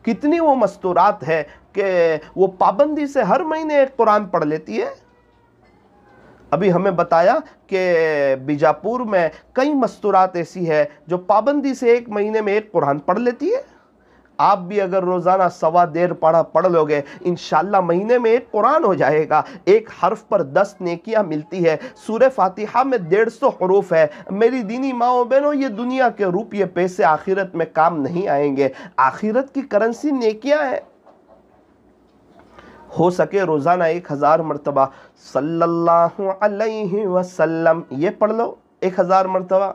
कितनी वो मस्तूरात है कि वो पाबंदी से हर महीने एक कुरान पढ़ लेती है। अभी हमें बताया कि बीजापुर में कई मस्तूरात ऐसी है जो पाबंदी से एक महीने में एक कुरान पढ़ लेती है। आप भी अगर रोज़ाना सवा देर पढ़ लोगे, इंशाअल्लाह महीने में एक कुरान हो जाएगा। एक हर्फ पर 10 नेकियां मिलती है। सूरह फातिहा में 150 हरूफ है। मेरी दीनी माओ बहनों, ये दुनिया के रुपये पैसे आखिरत में काम नहीं आएंगे। आखिरत की करेंसी नेकियां है। हो सके रोज़ाना 1000 मरतबा सल्लल्लाहु अलैहि वसल्लम ये पढ़ लो 1000 मरतबा।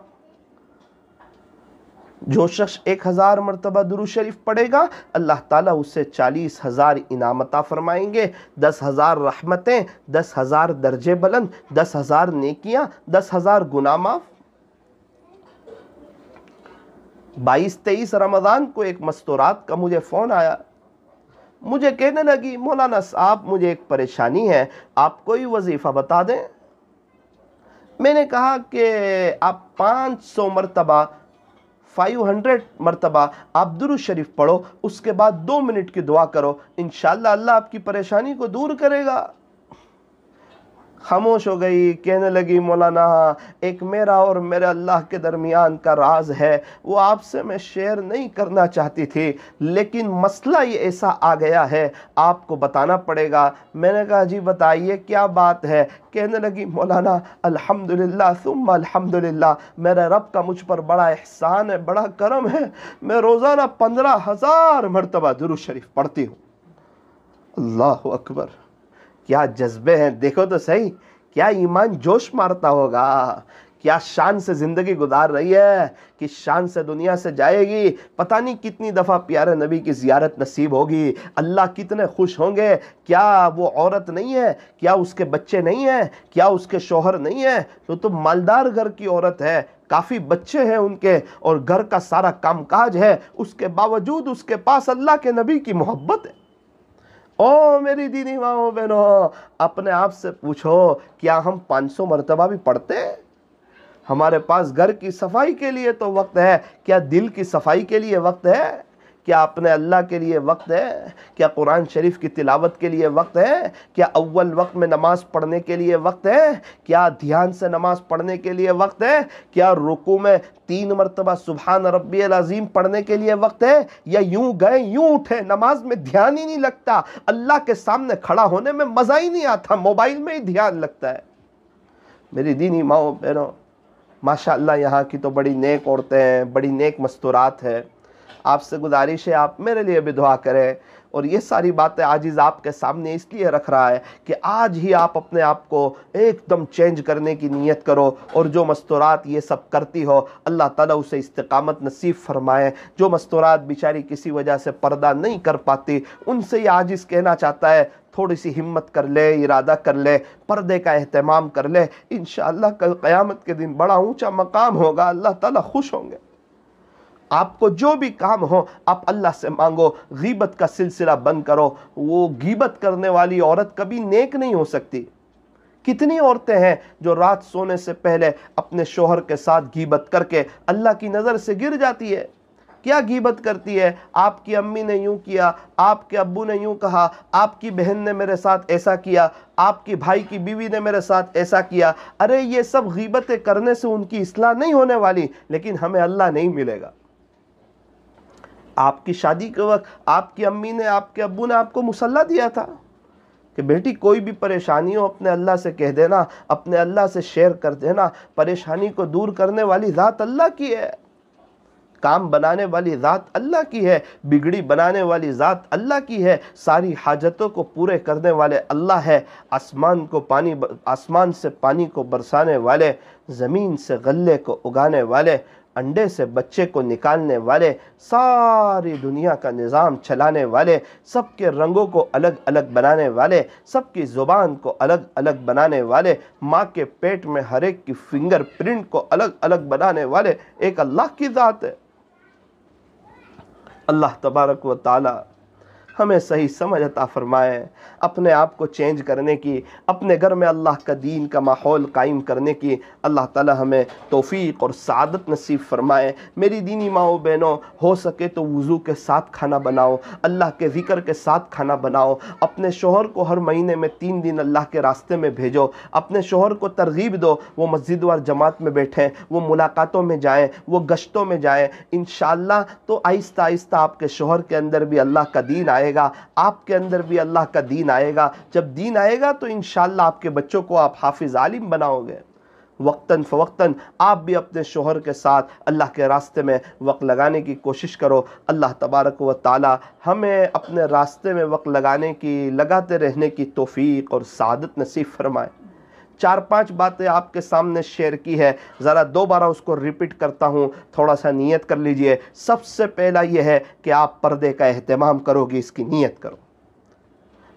जो शख्स 1000 मरतबा दुरूद शरीफ पढ़ेगा, अल्लाह ताला उससे 40,000 इनाम अता फरमाएंगे, 10,000 रहमतें, 10,000 दर्जे बुलंद, 10,000 नेकियां, 10,000 गुनाह माफ। 22-23 रमज़ान को एक मस्तूरात का मुझे फ़ोन आया। मुझे कहने लगी, मौलाना साहब मुझे एक परेशानी है, आप कोई वजीफ़ा बता दें। मैंने कहा कि आप 500 मरतबा 500 मरतबा आप दुरूद शरीफ पढ़ो, उसके बाद 2 मिनट की दुआ करो, इंशाअल्लाह अल्लाह आपकी परेशानी को दूर करेगा। खामोश हो गई। कहने लगी, मौलाना एक मेरा और मेरे अल्लाह के दरमियान का राज है, वो आपसे मैं शेयर नहीं करना चाहती थी, लेकिन मसला ये ऐसा आ गया है, आपको बताना पड़ेगा। मैंने कहा जी बताइए क्या बात है। कहने लगी, मौलाना अल्हम्दुलिल्लाह सुम्मा अल्हम्दुलिल्लाह, मेरे रब का मुझ पर बड़ा एहसान है, बड़ा करम है, मैं रोज़ाना 15,000 मरतबा दुरूद शरीफ पढ़ती हूँ। अल्लाह अकबर, क्या जज्बे हैं, देखो तो सही, क्या ईमान जोश मारता होगा, क्या शान से ज़िंदगी गुजार रही है, किस शान से दुनिया से जाएगी। पता नहीं कितनी दफ़ा प्यारे नबी की ज़ियारत नसीब होगी, अल्लाह कितने खुश होंगे। क्या वो औरत नहीं है, क्या उसके बच्चे नहीं हैं, क्या उसके शौहर नहीं है, तो मालदार घर की औरत है, काफ़ी बच्चे हैं उनके और घर का सारा कामकाज है, उसके बावजूद उसके पास अल्लाह के नबी की मोहब्बत है। ओ मेरी दीनी माओ बहनों, अपने आप से पूछो, क्या हम 500 मरतबा भी पढ़ते हैं? हमारे पास घर की सफाई के लिए तो वक्त है, क्या दिल की सफाई के लिए वक्त है? क्या अपने अल्लाह के लिए वक्त है? क्या कुरान शरीफ की तिलावत के लिए वक्त है? क्या अव्वल वक्त में नमाज पढ़ने के लिए वक्त है? क्या ध्यान से नमाज पढ़ने के लिए वक्त है? क्या रुकू में 3 मरतबा सुभान रब्बियल अज़ीम पढ़ने के लिए वक्त है? या यूं गए यूं उठे, नमाज में ध्यान ही नहीं लगता, अल्लाह के सामने खड़ा होने में मजा ही नहीं आता, मोबाइल में ही ध्यान लगता है। मेरी दीनी माओ बहनों, माशाअल्लाह यहाँ की तो बड़ी नेक औरतें हैं, बड़ी नेक मस्तूरात है। आपसे गुजारिश है आप मेरे लिए भी दुआ करें। और ये सारी बातें आजिज़ आपके सामने इसलिए रख रहा है कि आज ही आप अपने आप को एकदम चेंज करने की नीयत करो, और जो मस्तूरात ये सब करती हो अल्लाह ताला उसे इस्तिकामत नसीब फरमाए। जो मस्तूरात बेचारी किसी वजह से पर्दा नहीं कर पाती, उनसे ये आजिज़ कहना चाहता है थोड़ी सी हिम्मत कर ले, इरादा कर ले, पर्दे का एहतमाम कर ले। इंशाअल्लाह कल क़यामत के दिन बड़ा ऊंचा मकाम होगा, अल्लाह ताला खुश होंगे। आपको जो भी काम हो आप अल्लाह से मांगो, गीबत का सिलसिला बंद करो। वो गीबत करने वाली औरत कभी नेक नहीं हो सकती। कितनी औरतें हैं जो रात सोने से पहले अपने शोहर के साथ गीबत करके अल्लाह की नज़र से गिर जाती है। क्या गीबत करती है? आपकी अम्मी ने यूं किया, आपके अब्बू ने यूं कहा, आपकी बहन ने मेरे साथ ऐसा किया, आपकी भाई की बीवी ने मेरे साथ ऐसा किया। अरे ये सब गीबतें करने से उनकी इस्लाह नहीं होने वाली, लेकिन हमें अल्लाह नहीं मिलेगा। आपकी शादी के वक्त आपकी अम्मी ने, आपके अब्बू ने आपको मुसल्ला दिया था कि बेटी कोई भी परेशानी हो अपने अल्लाह से कह देना, अपने अल्लाह से शेयर कर देना। परेशानी को दूर करने वाली ज़ात अल्लाह की है, काम बनाने वाली ज़ात अल्लाह की है, बिगड़ी बनाने वाली ज़ात अल्लाह की है, सारी हाजतों को पूरे करने वाले अल्लाह है। आसमान से पानी को बरसाने वाले, ज़मीन से गल्ले को उगाने वाले, अंडे से बच्चे को निकालने वाले, सारी दुनिया का निज़ाम चलाने वाले, सबके रंगों को अलग अलग बनाने वाले, सबकी ज़ुबान को अलग अलग बनाने वाले, माँ के पेट में हर एक की फिंगरप्रिंट को अलग अलग बनाने वाले एक अल्लाह की ज़ात है। अल्लाह तबारक व ताला हमें सही समझ अता फरमाए, अपने आप को चेंज करने की, अपने घर में अल्लाह का दीन का माहौल कायम करने की अल्लाह ताला हमें तौफीक और सादत नसीब फरमाए। मेरी दीनी माओ बहनों, हो सके तो वुज़ू के साथ खाना बनाओ, अल्लाह के ज़िक्र के साथ खाना बनाओ। अपने शोहर को हर महीने में 3 दिन अल्लाह के रास्ते में भेजो। अपने शोहर को तरगीब दो, वो मस्जिद व जमात में बैठें, वो मुलाकातों में जाएँ, वो गश्तों में जाएँ। इंशाअल्लाह तो आहिस्ता आहिस्ता आपके शोहर के अंदर भी अल्लाह का दीन आएगा, आपके अंदर भी अल्लाह का दीन आएगा। जब दीन आएगा तो इंशाअल्लाह आपके बच्चों को आप हाफिज आलिम बनाओगे। वक्तन फ़वक्तन आप भी अपने शोहर के साथ अल्लाह के रास्ते में वक्त लगाने की कोशिश करो। अल्लाह तबारक व ताला हमें अपने रास्ते में वक्त लगाते रहने की तौफीक और सादत नसीब फरमाए। 4-5 बातें आपके सामने शेयर की है, ज़रा दोबारा उसको रिपीट करता हूँ, थोड़ा सा नियत कर लीजिए। सबसे पहला यह है कि आप पर्दे का एहतमाम करोगे, इसकी नियत करो।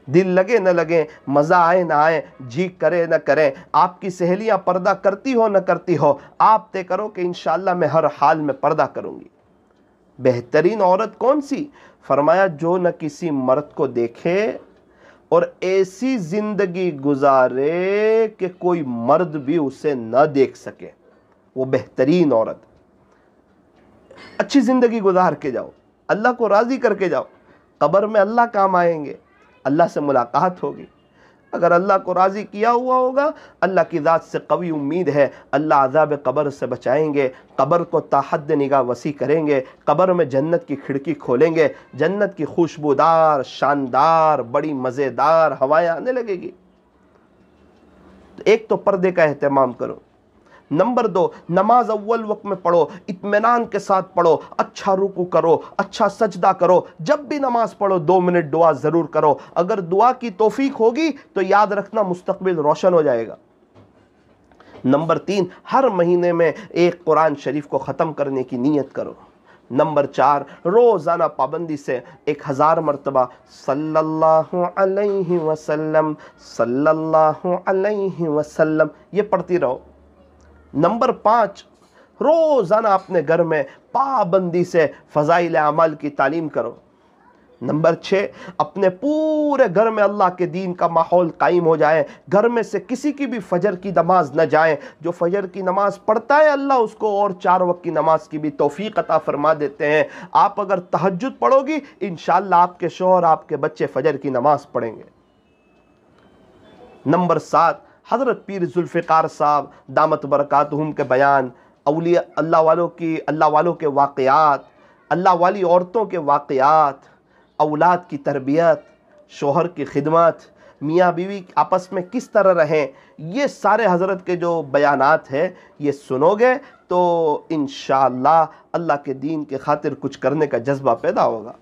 दिल लगे न लगे, मज़ा आए ना आए, जी करे न करे, आपकी सहेलियाँ पर्दा करती हो न करती हो, आप तय करो कि इंशाअल्लाह मैं हर हाल में पर्दा करूँगी। बेहतरीन औरत कौन सी? फरमाया जो न किसी मर्द को देखे और ऐसी जिंदगी गुजारे कि कोई मर्द भी उसे न देख सके, वो बेहतरीन औरत। अच्छी जिंदगी गुजार के जाओ, अल्लाह को राज़ी करके जाओ, कब्र में अल्लाह काम आएंगे, अल्लाह से मुलाकात होगी। अगर अल्लाह को राज़ी किया हुआ होगा, अल्लाह की ज़ात से कवी उम्मीद है अल्लाह अज़ाब कब्र से बचाएंगे, कब्र को ताहद निगाह वसी करेंगे, कब्र में जन्नत की खिड़की खोलेंगे, जन्नत की खुशबूदार शानदार बड़ी मज़ेदार हवाएं आने लगेगी। तो एक तो पर्दे का एहतमाम करो। नंबर 2, नमाज अव्वल वक्त में पढ़ो, इत्मीनान के साथ पढ़ो, अच्छा रुकू करो, अच्छा सजदा करो। जब भी नमाज पढ़ो 2 मिनट दुआ ज़रूर करो। अगर दुआ की तौफीक होगी तो याद रखना मुस्तकबिल रोशन हो जाएगा। नंबर 3, हर महीने में एक कुरान शरीफ को ख़त्म करने की नीयत करो। नंबर 4, रोज़ाना पाबंदी से 1000 मरतबा सल्लल्लाहु अलैहि वसल्लम सल्लल्लाहु अलैहि वसल्लम ये पढ़ती रहो। नंबर 5, रोज़ाना अपने घर में पाबंदी से फ़ज़ाइल अमाल की तालीम करो। नंबर 6, अपने पूरे घर में अल्लाह के दीन का माहौल कायम हो जाए, घर में से किसी की भी फजर की नमाज न जाए। जो फजर की नमाज पढ़ता है अल्लाह उसको और 4 वक्त की नमाज की भी तौफीक अता फरमा देते हैं। आप अगर तहज्जुद पढ़ोगी इंशाअल्लाह आपके शौहर आपके बच्चे फजर की नमाज पढ़ेंगे। नंबर 7, हज़रत पीर जुल्फ़िकार साहब दामत बरकातुहुम के बयान, औलिया अल्लाह वालों के वाक़यात, अल्लाह वाली औरतों के वाक़यात, औलाद की तरबियत, शोहर की खिदमत, मियाँ बीवी आपस में किस तरह रहें, ये सारे हज़रत के जो बयानात हैं ये सुनोगे तो इंशाअल्लाह अल्लाह के दीन के खातिर कुछ करने का जज्बा पैदा होगा।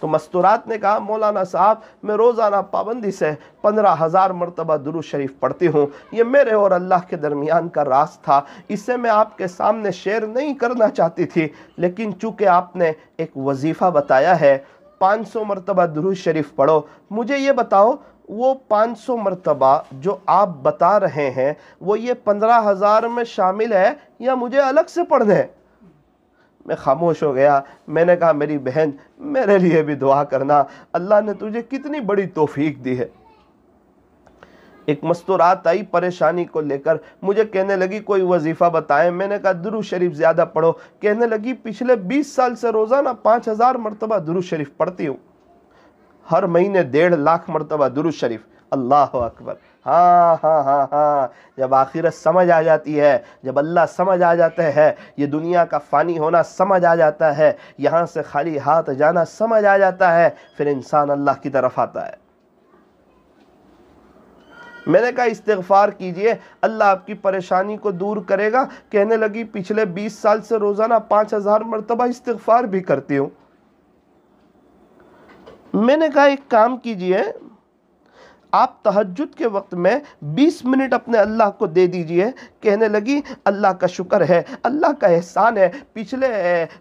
तो मस्तूरात ने कहा, मौलाना साहब मैं रोज़ाना पाबंदी से 15,000 मरतबा दुरूद शरीफ पढ़ती हूँ, ये मेरे और अल्लाह के दरमियान का राज था, इसे मैं आपके सामने शेयर नहीं करना चाहती थी, लेकिन चूँकि आपने एक वजीफ़ा बताया है 500 मरतबा दुरूद शरीफ पढ़ो, मुझे ये बताओ वो 500 मरतबा जो आप बता रहे हैं वो ये 15,000 में शामिल है या मुझे अलग से पढ़ने हैं? मैं खामोश हो गया। मैंने कहा, मेरी बहन मेरे लिए भी दुआ करना, अल्लाह ने तुझे कितनी बड़ी तौफीक दी है। एक मस्तूरात आई परेशानी को लेकर, मुझे कहने लगी कोई वजीफ़ा बताएं। मैंने कहा दुरूद शरीफ ज़्यादा पढ़ो। कहने लगी पिछले 20 साल से रोज़ाना 5,000 मरतबा दुरूद शरीफ पढ़ती हूँ, हर महीने 1.5 लाख मरतबा दुरूद शरीफ। अल्लाह अकबर। हाँ हाँ हाँ हाँ, जब आखिरत समझ आ जाती है, जब अल्लाह समझ आ जाते हैं, ये दुनिया का फ़ानी होना समझ आ जाता है, यहाँ से खाली हाथ जाना समझ आ जाता है, फिर इंसान अल्लाह की तरफ आता है। मैंने कहा इस्तिग़फ़ार कीजिए, अल्लाह आपकी परेशानी को दूर करेगा। कहने लगी पिछले 20 साल से रोज़ाना 5,000 मरतबा इस्तिग़फ़ार भी करती हूँ। मैंने कहा एक काम कीजिए, आप तहज्जुद के वक्त में 20 मिनट अपने अल्लाह को दे दीजिए। कहने लगी अल्लाह का शुक्र है, अल्लाह का एहसान है, पिछले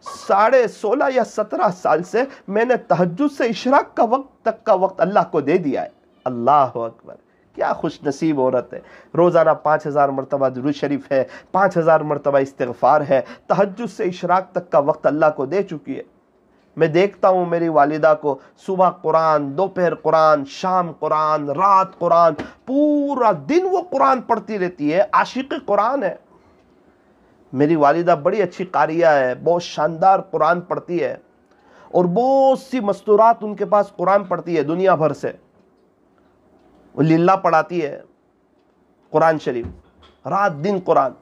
16.5 या 17 साल से मैंने तहज्जुद से इशराक का वक्त तक का वक्त अल्लाह को दे दिया है। अल्लाह अकबर, क्या खुश नसीब औरत है। रोज़ाना 5,000 मरतबा दुरूद शरीफ है, 5,000 मरतबा इस्तिग़फ़ार है, तहज्जुद से इशराक तक का वक्त अल्लाह को दे चुकी है। मैं देखता हूँ मेरी वालिदा को, सुबह कुरान, दोपहर कुरान, शाम कुरान, रात कुरान, पूरा दिन वो कुरान पढ़ती रहती है, आशिक़ कुरान है। मेरी वालिदा बड़ी अच्छी कारिया है, बहुत शानदार कुरान पढ़ती है और बहुत सी मस्तूरात उनके पास कुरान पढ़ती है दुनिया भर से। वो लिल्ला पढ़ाती है कुरान शरीफ, रात दिन कुरान।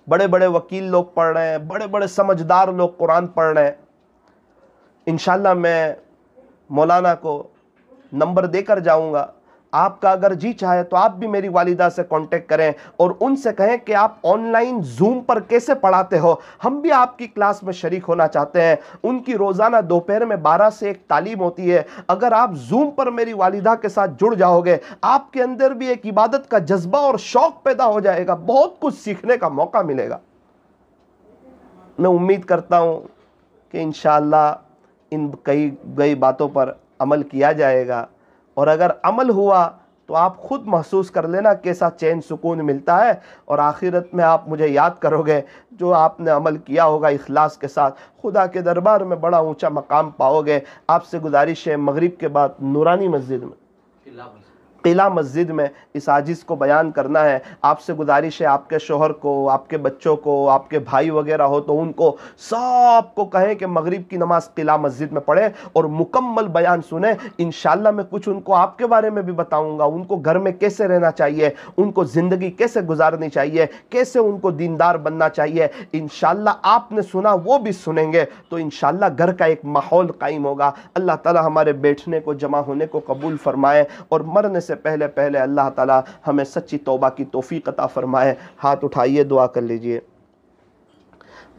बड़े बड़े वकील लोग पढ़ रहे हैं, बड़े बड़े समझदार लोग कुरान पढ़ रहे हैं। इंशाल्लाह मैं मौलाना को नंबर देकर जाऊंगा, आपका अगर जी चाहे तो आप भी मेरी वालिदा से कांटेक्ट करें और उनसे कहें कि आप ऑनलाइन जूम पर कैसे पढ़ाते हो, हम भी आपकी क्लास में शरीक होना चाहते हैं। उनकी रोज़ाना दोपहर में 12 से 1 तालीम होती है। अगर आप जूम पर मेरी वालिदा के साथ जुड़ जाओगे, आपके अंदर भी एक इबादत का जज्बा और शौक़ पैदा हो जाएगा, बहुत कुछ सीखने का मौका मिलेगा। मैं उम्मीद करता हूँ कि इंशाअल्लाह इन कई गई बातों पर अमल किया जाएगा और अगर अमल हुआ तो आप खुद महसूस कर लेना कैसा चैन सुकून मिलता है और आखिरत में आप मुझे याद करोगे। जो आपने अमल किया होगा इखलास के साथ, खुदा के दरबार में बड़ा ऊंचा मकाम पाओगे। आपसे गुजारिश है, मगरिब के बाद नूरानी मस्जिद में, किला मस्जिद में इस आजिज़ को बयान करना है। आपसे गुजारिश है, आपके शोहर को, आपके बच्चों को, आपके भाई वगैरह हो तो उनको सबको कहें कि मगरिब की नमाज किला मस्जिद में पढ़ें और मुकम्मल बयान सुने। इंशाअल्लाह मैं कुछ उनको आपके बारे में भी बताऊंगा, उनको घर में कैसे रहना चाहिए, उनको ज़िंदगी कैसे गुजारनी चाहिए, कैसे उनको दीनदार बनना चाहिए। इंशाअल्लाह आपने सुना वो भी सुनेंगे तो इंशाअल्लाह घर का एक माहौल कायम होगा। अल्लाह ताला हमारे बैठने को, जमा होने को कबूल फरमाए और मरने से पहले पहले अल्लाह ताला हमें सच्ची तौबा की तौफीक अता फरमाए। हाथ उठाइए, दुआ कर लीजिए।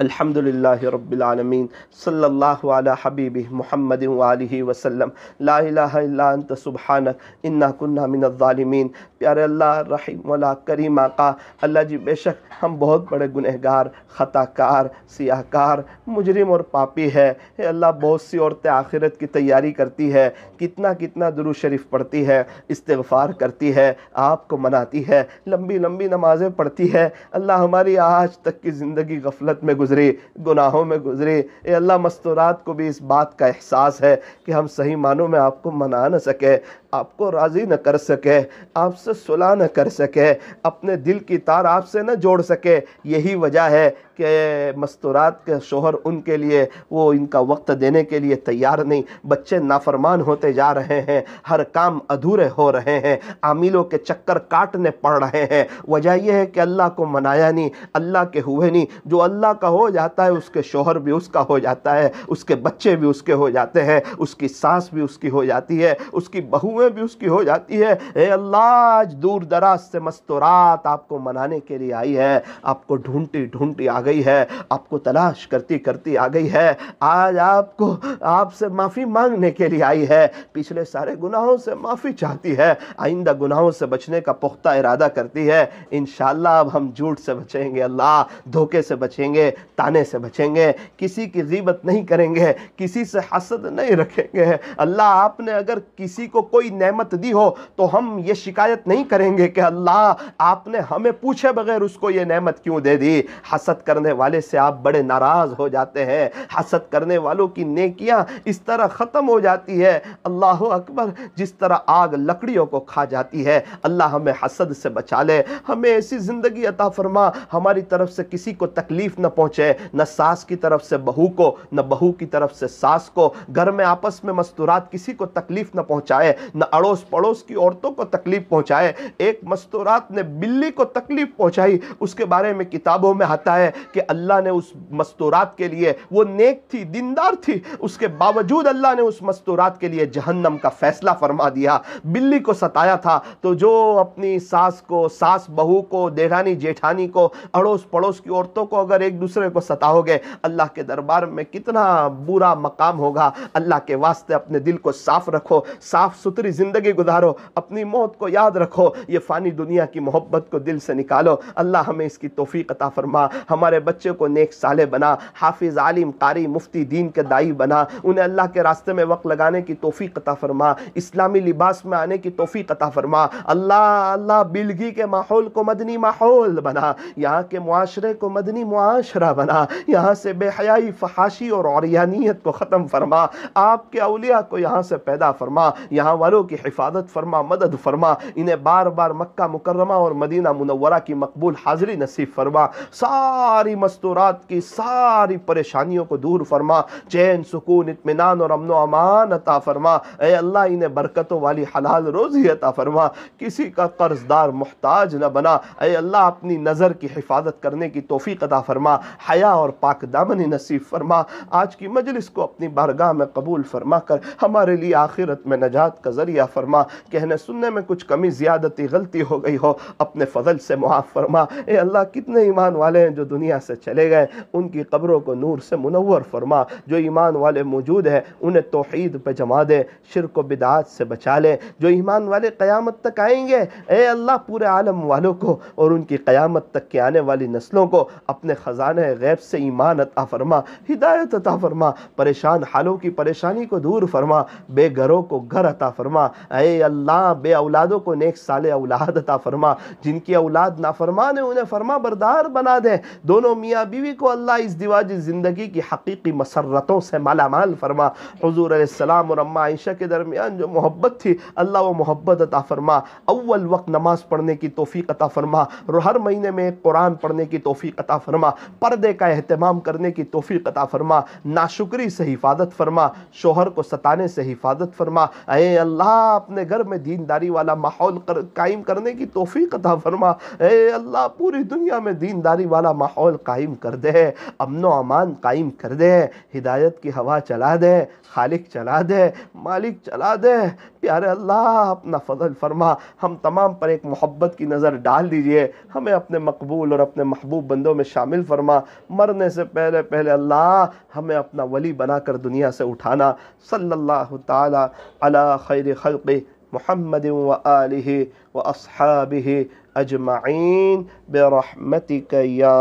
अल्हम्दुलिल्लाहि रब्बिल आलमीन, सल्लल्लाहु अला हबीबिह मुहम्मदिन व आलिहि वसल्लम, ला इलाहा इल्ला अंत सुब्हानक इन्ना कुन्ना मिनज़ ज़ालिमीन। प्यारे अल्लाह, रहीम वाला करीम आका, अल्लाह जी बेशक हम बहुत बड़े गुनहगार, ख़ताकार, सियाहकार, मुजरिम और पापी है। हे अल्लाह, बहुत सी औरतें आखिरत की तैयारी करती है, कितना कितना दुरूद शरीफ पढ़ती है, इस्तिग़फ़ार करती है, आपको मनाती है, लंबी लंबी नमाज़ें पढ़ती है। अल्लाह हमारी आज तक की ज़िंदगी गफलत में गुजरी, गुनाहों में गुजरी। ए अल्लाह मस्तूरात को भी इस बात का एहसास है कि हम सही मानों में आपको मना न सके, आपको राज़ी न कर सके, आपसे सुलह न कर सके, अपने दिल की तार आपसे न जोड़ सके। यही वजह है कि मस्तूरात के शोहर उनके लिए वो इनका वक्त देने के लिए तैयार नहीं। बच्चे नाफरमान होते जा रहे हैं, हर काम अधूरे हो रहे हैं, आमिलों के चक्कर काटने पड़ रहे हैं। वजह यह है कि अल्लाह को मनाया नहीं, अल्लाह के हुए नहीं। जो अल्लाह का हो जाता है उसके शोहर भी उसका हो जाता है, उसके बच्चे भी उसके हो जाते हैं, उसकी सास भी उसकी हो जाती है, उसकी बहुएं भी उसकी हो जाती है। ए अल्लाह, आज दूर दराज से मस्तूरात आपको मनाने के लिए आई है, आपको ढूंढती ढूंढती आ गई है, आपको तलाश करती करती आ गई है। आज आपको आपसे माफ़ी मांगने के लिए आई है, पिछले सारे गुनाहों से माफ़ी चाहती है, आइंदा गुनाहों से बचने का पुख्ता इरादा करती है। इंशाअल्लाह अब हम झूठ से बचेंगे, अल्लाह धोखे से बचेंगे, ताने से बचेंगे, किसी की गीबत नहीं करेंगे, किसी से हसद नहीं रखेंगे। अल्लाह, आपने अगर किसी को कोई नेमत दी हो तो हम ये शिकायत नहीं करेंगे कि अल्लाह आपने हमें पूछे बगैर उसको ये नेमत क्यों दे दी। हसद करने वाले से आप बड़े नाराज हो जाते हैं, हसद करने वालों की नेकियां इस तरह ख़त्म हो जाती है, अल्लाह अकबर, जिस तरह आग लकड़ियों को खा जाती है। अल्लाह हमें हसद से बचा ले, हमें ऐसी ज़िंदगी अता फरमा हमारी तरफ से किसी को तकलीफ़ न पहुँचे, न सास की तरफ से बहू को, न बहू की तरफ से सास को। घर में आपस में मस्तूरात किसी को तकलीफ़ न पहुँचाए, न अड़ोस पड़ोस की औरतों को तकलीफ़ पहुँचाए। एक मस्तूरात ने बिल्ली को तकलीफ़ पहुँचाई, उसके बारे में किताबों में आता है कि अल्लाह ने उस मस्तूरात के लिए, वो नेक थी, दीनदार थी, उसके बावजूद अल्लाह ने उस मस्तूरात के लिए जहन्नम का फैसला फरमा दिया। बिल्ली को सताया था तो जो अपनी सास को, सास बहू को, देरानी जेठानी को, अड़ोस पड़ोस की औरतों को अगर एक दूसरे को सताओगे, अल्लाह के दरबार में कितना बुरा मकाम होगा। अल्लाह के वास्ते अपने दिल को साफ रखो, साफ सुथरी जिंदगी गुजारो, अपनी मौत को याद रखो, ये फानी दुनिया की मोहब्बत को दिल से निकालो। अल्लाह हमें इसकी तौफीक अता फरमा, हमारे बच्चे को नेक साले बना, हाफिज, आलिम, कारी, मुफ्ती, दीन के दाई बना, उन्हें अल्लाह के रास्ते में वक्त लगाने की तौफीक अता फरमा, इस्लामी लिबास में आने की तौफीक अता फरमा। अल्लाह अल्लाह बिलगी के माहौल को मदनी माहौल बना, यहाँ के मुआशरे को मदनी मुआशरा बना, यहाँ से बेहयाई, फहाशी और औरियानियत को ख़त्म फरमा, आपके औलिया को यहाँ से पैदा फरमा, यहाँ वालों की हिफाजत फरमा, मदद फरमा, इन्हें बार बार मक्का मुकर्रमा और मदीना मुनव्वरा की मकबूल हाज़िरी नसीब फरमा, सारी मस्तूरात की सारी परेशानियों को दूर फरमा, चैन, सुकून, इत्मीनान और अमन अमान अता फरमा। ए अल्लाह, इन्हें बरकतों वाली हलाल रोज़ी अता फरमा, किसी का कर्जदार मुहताज न बना। ए अल्लाह, अपनी नज़र की हिफाजत करने की तौफीक अता फरमा, हया और पाक दामनी नसीब फरमा। आज की मजलिस को अपनी बारगाह में कबूल फरमा कर हमारे लिए आखिरत में नजात का ज़रिया फरमा। कहने सुनने में कुछ कमी ज़्यादती गलती हो गई हो, अपने फजल से मुआफ़ फरमा। ए अल्लाह, कितने ईमान वाले हैं जो दुनिया से चले गए, उनकी कब्रों को नूर से मुनव्वर फरमा। जो ईमान वाले मौजूद हैं उन्हें तौहीद पे जमा दे, शिर्क व बिदात से बचा ले। जो ईमान वाले क़यामत तक आएंगे, ए अल्लाह, पूरे आलम वालों को और उनकी क़यामत तक के आने वाली नस्लों को अपने ख़जाने गैब से ईमान अता फरमा, हिदायत अता फरमा, परेशान हालों की परेशानी को दूर फरमा, बेघरों को घर अता फरमा। ए अल्लाह, बे औलादों को नेक साले औलाद अता फरमा, जिनकी औलाद नाफरमान है उन्हें फरमा बरदार बना दे। दोनों मियाँ बीवी को अल्लाह इस दिवाजी ज़िंदगी की हकीकी मसर्रतों से मालामाल फरमा। हुज़ूर अलैहिस्सलाम और अम्मा आयशा के दरमियान जो मोहब्बत थी, अल्लाह वो मोहब्बत अता फरमा। अव्वल वक्त नमाज पढ़ने की तौफीक अता फरमा, हर महीने में एक कुरान पढ़ने की तौफीक अता फरमा, पर्दे का एहतमाम करने की तौफीक अता फरमा, नाशुक्री से हिफाजत फरमा, शोहर को सताने से हिफाजत फरमा। ए अल्लाह, अपने घर में दीनदारी वाला माहौल कायम करने की तौफीक अता फरमा। ए अल्लाह, पूरी दुनिया में दीनदारी वाला माहौल कायम कर दे, अमन अमान कायम कर दे, हिदायत की हवा चला दे, खालिक चला दे, मालिक चला दे। प्यारे अल्लाह, अपना फजल फरमा, हम तमाम पर एक मोहब्बत की नज़र डाल दीजिए, हमें अपने मकबूल और अपने महबूब बंदों में शामिल फरमा। मरने से पहले पहले अल्लाह हमें अपना वली बनाकर दुनिया से उठाना। सल्लल्लाहु ताला अला खैर खल्क़ि मुहम्मद व आलिहि व अस्हाबिहि अजमईन बिरहमतिक या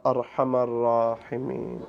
अरहमर राहिमीन।